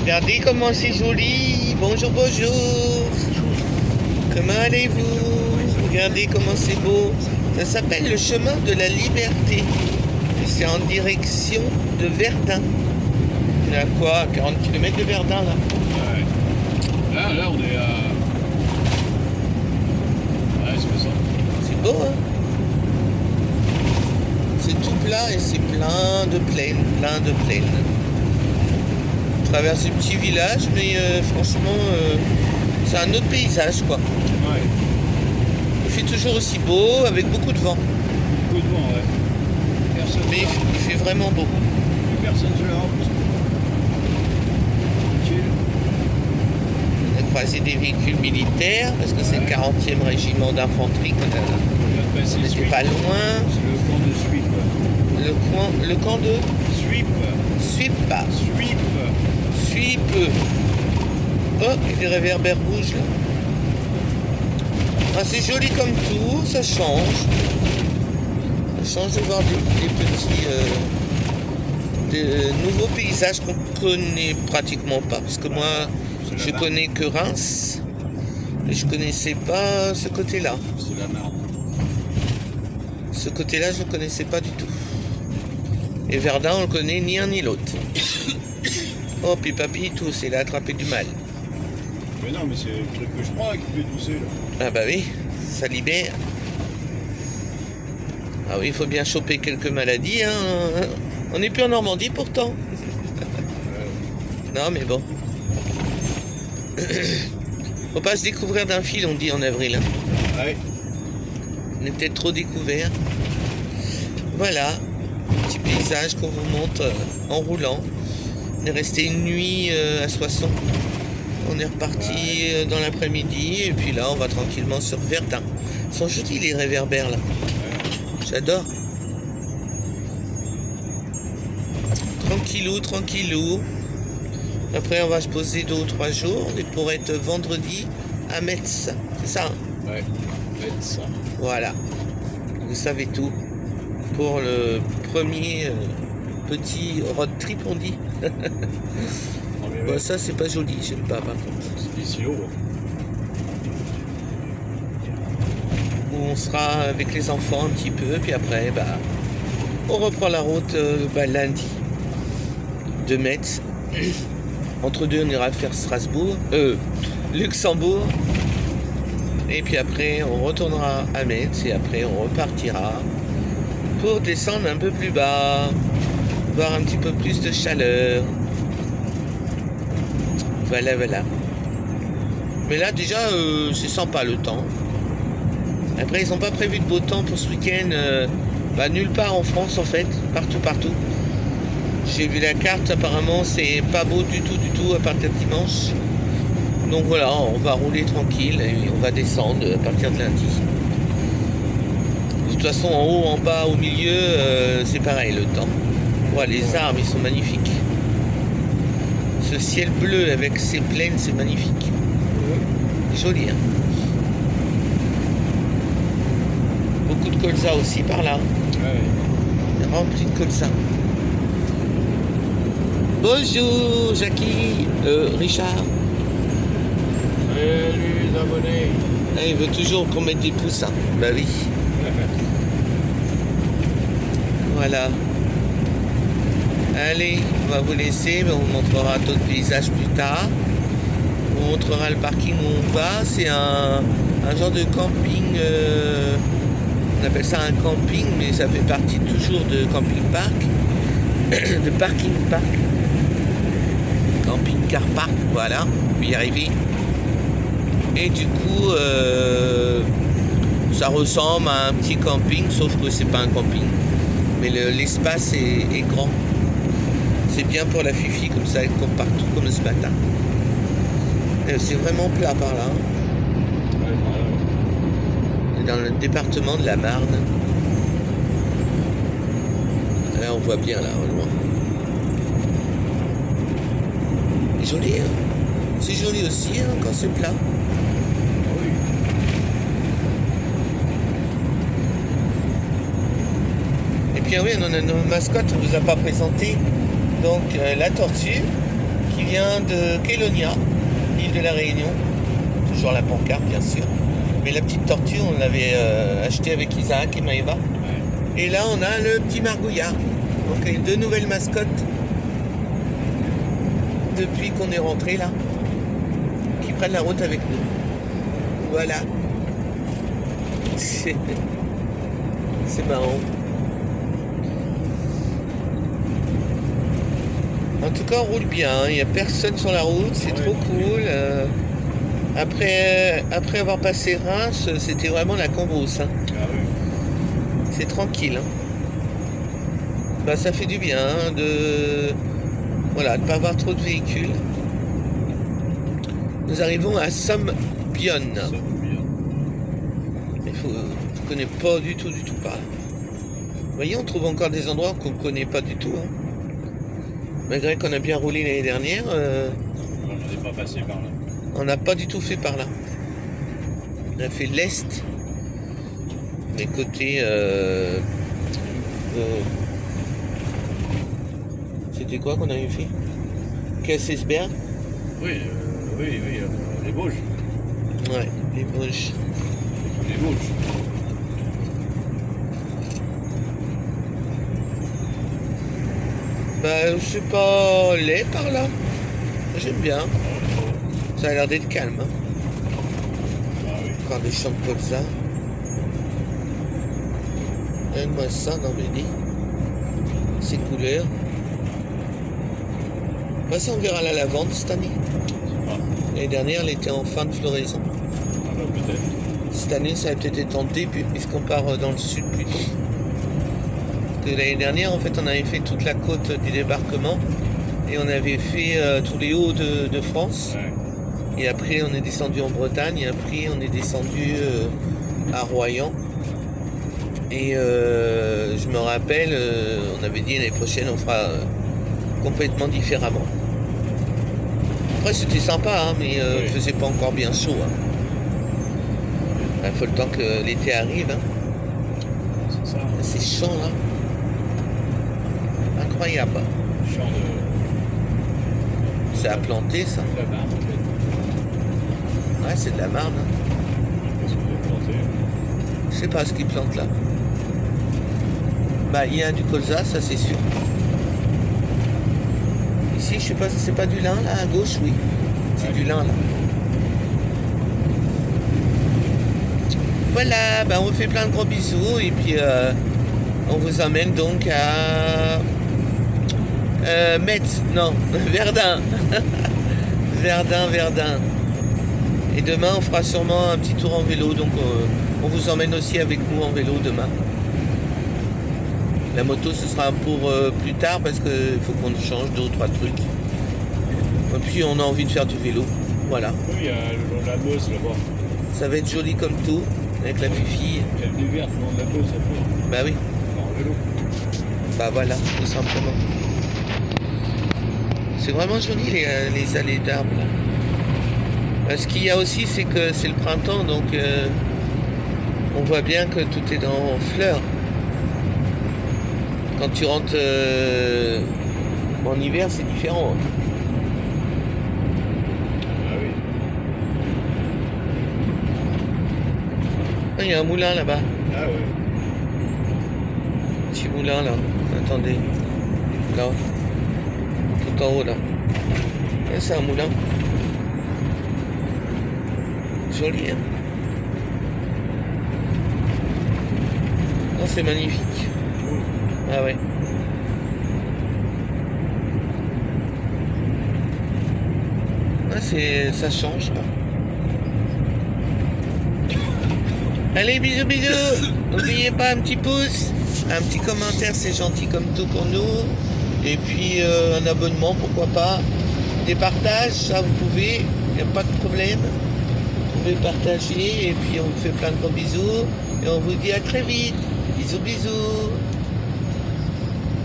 Regardez comment c'est joli. Bonjour, bonjour. Comment allez-vous? Regardez comment c'est beau. Ça s'appelle le chemin de la liberté. Et c'est en direction de Verdun. On est à quoi? 40 km de Verdun là. Ouais. Là on est à... Ouais, c'est pas ça. C'est beau, hein? C'est tout plat et c'est plein de plaines, plein de plaines. On traverse un petit village, mais franchement, c'est un autre paysage, quoi. Ouais. Il fait toujours aussi beau, avec beaucoup de vent. Beaucoup de vent, ouais. Personne Mais il fait vraiment beau. plus personne sur la route. Tranquille. On a croisé des véhicules militaires, parce que c'est le 40e régiment d'infanterie. On vient de passer On n'était pas loin. C'est le camp de Sweep. Le camp de Sweep. Sweep. Sweep. Sweep. Oh, il y a des réverbères rouges là. Ah, c'est joli comme tout, ça change. Ça change de voir des petits des nouveaux paysages qu'on connaît pratiquement pas. Parce que moi, je connais que Reims. Et je connaissais pas ce côté-là. C'est la merde. Ce côté-là, je ne connaissais pas du tout. Et Verdun, on ne connaît ni un ni l'autre. Oh, puis papy, tout, il a attrapé du mal. Mais non, mais c'est le truc que je prends qui fait tousser là. Ah bah oui, ça libère. Ah oui, il faut bien choper quelques maladies, hein. On n'est plus en Normandie pourtant. Non, mais bon. Faut pas se découvrir d'un fil, on dit en avril. Hein. Ouais. On est peut-être trop découvert. Voilà, petit paysage qu'on vous montre en roulant. On est resté une nuit à Soissons. On est reparti dans l'après-midi et puis là on va tranquillement sur Verdun. Ils sont jolis les réverbères là. J'adore. Tranquillou, tranquillou. Après on va se poser 2 ou 3 jours et pour être vendredi à Metz. C'est ça hein? Ouais. Faites ça. Voilà. Vous savez tout. Pour le premier petit road trip on dit. Bah, ça c'est pas joli, j'aime pas par contre. C'est ici haut. Où on sera avec les enfants un petit peu, puis après bah, on reprend la route lundi de Metz. Entre deux on ira faire Strasbourg, Luxembourg. Et puis après on retournera à Metz et après on repartira pour descendre un peu plus bas, voir un petit peu plus de chaleur. Voilà, voilà. Mais là, déjà, c'est sympa le temps. Après, ils n'ont pas prévu de beau temps pour ce week-end. Nulle part en France, en fait. Partout, partout. J'ai vu la carte. Apparemment, c'est pas beau du tout, à partir de dimanche. Donc voilà, on va rouler tranquille et on va descendre à partir de lundi. De toute façon, en haut, en bas, au milieu, c'est pareil le temps. Ouais, les arbres, ils sont magnifiques. Ce ciel bleu avec ses plaines, c'est magnifique. Joli, hein. Beaucoup de colza aussi par là. Ouais. Rempli de colza. Bonjour, Jackie. Richard. Salut les abonnés. Ah, il veut toujours qu'on mette des pouces, hein. Bah oui. Voilà. Allez, on va vous laisser, mais on vous montrera d'autres paysages plus tard. On vous montrera le parking où on va. C'est un genre de camping, on appelle ça un camping, mais ça fait partie toujours de camping-park, de parking-park. Camping-car park, voilà, on peut y arriver. Et du coup, ça ressemble à un petit camping, sauf que c'est pas un camping. Mais l'espace est grand. C'est bien pour la fifi comme ça, comme partout, comme ce matin. C'est vraiment plat par là. On est dans le département de la Marne. Là, on voit bien, là, au loin. C'est joli, hein. C'est joli aussi, hein, quand c'est plat. Oui. Et puis, oui, on a nos mascottes, on ne nous a pas présenté. Donc, la tortue, qui vient vient de Kélonia, l'île de la Réunion. Toujours la pancarte, bien sûr. Mais la petite tortue, on l'avait achetée avec Isaac et Maëva. Et là, on a le petit margouillard. Donc, les 2 nouvelles mascottes depuis qu'on est rentré là, qui prennent la route avec nous. Voilà. C'est marrant. En tout cas, on roule bien. Il n'y a personne sur la route. C'est trop cool. Après avoir passé Reims, c'était vraiment la cambrousse. Hein. Ah oui. C'est tranquille. Hein. Bah, ça fait du bien hein, de ne pas avoir trop de véhicules. Nous arrivons à Sombione. Ça va bien. Je ne connais pas du tout par là. Vous voyez, on trouve encore des endroits qu'on ne connaît pas du tout. Hein. Malgré qu'on a bien roulé l'année dernière, On n'est pas passé par là. on n'a pas du tout fait par là. On a fait l'Est, mais côté... c'était quoi qu'on avait fait? Cassesberg. Oui, les Vosges. Ouais, les Vosges. Les Vosges. Bah, je sais pas, laid par là. J'aime bien. Ça a l'air d'être calme. Hein. Ah oui. Encore des champs de colza. Donne-moi ça dans mes lits. Ces couleurs. Bah, ça, on verra la lavande cette année. Ah, L'année dernière, elle était en fin de floraison. bah, peut-être. Cette année, ça a peut-être été en début, puisqu'on part dans le sud plutôt. Parce que l'année dernière, en fait, on avait fait toute la côte du débarquement. Et on avait fait tous les hauts de France. Ouais. Et après, on est descendu en Bretagne. Et après, on est descendu à Royan. Et je me rappelle, on avait dit l'année prochaine, on fera complètement différemment. Après, c'était sympa, hein, mais il faisait pas encore bien chaud. Hein. Il faut le temps que l'été arrive. Hein. C'est ça. Ces champs là. Incroyable. Champ de C'est à planter ça. la barre, en fait. Ouais, c'est de la marne. Hein. Qu'est-ce qu'on a planté? Je sais pas ce qu'ils plantent là. Bah, il y a du colza, ça c'est sûr. Ici, je sais pas si c'est pas du lin là, à gauche, oui. C'est du lin là. Voilà, bah on vous fait plein de gros bisous et puis on vous emmène donc à Metz, non, Verdun. Verdun. Et demain, on fera sûrement un petit tour en vélo, donc on vous emmène aussi avec nous en vélo demain. La moto, ce sera pour plus tard parce qu'il faut qu'on change 2 ou 3 trucs. Et puis, on a envie de faire du vélo. Voilà. Oui, il y a la Meuse là-bas. Ça va être joli comme tout, avec la fifi. Il y a une verte, non, la Meuse, ça fait. Bah oui, En vélo. bah voilà, tout simplement. C'est vraiment joli les allées d'arbres là. Ce qu'il y a aussi, c'est que c'est le printemps, donc on voit bien que tout est en fleurs. Quand tu rentres en hiver, c'est différent. Ah oui. Ah, il y a un moulin là-bas. Ah ouais. Petit moulin là. Attendez. Là. Tout en haut là. Et c'est un moulin. Joli, hein. Non, c'est magnifique. Ah ouais. Ah, ça change là. Allez, bisous. N'oubliez pas un petit pouce, un petit commentaire, c'est gentil comme tout pour nous. Et puis un abonnement, pourquoi pas. Des partages, ça vous pouvez, il n'y a pas de problème. Vous pouvez partager et puis on vous fait plein de gros bisous. Et on vous dit à très vite. Bisous.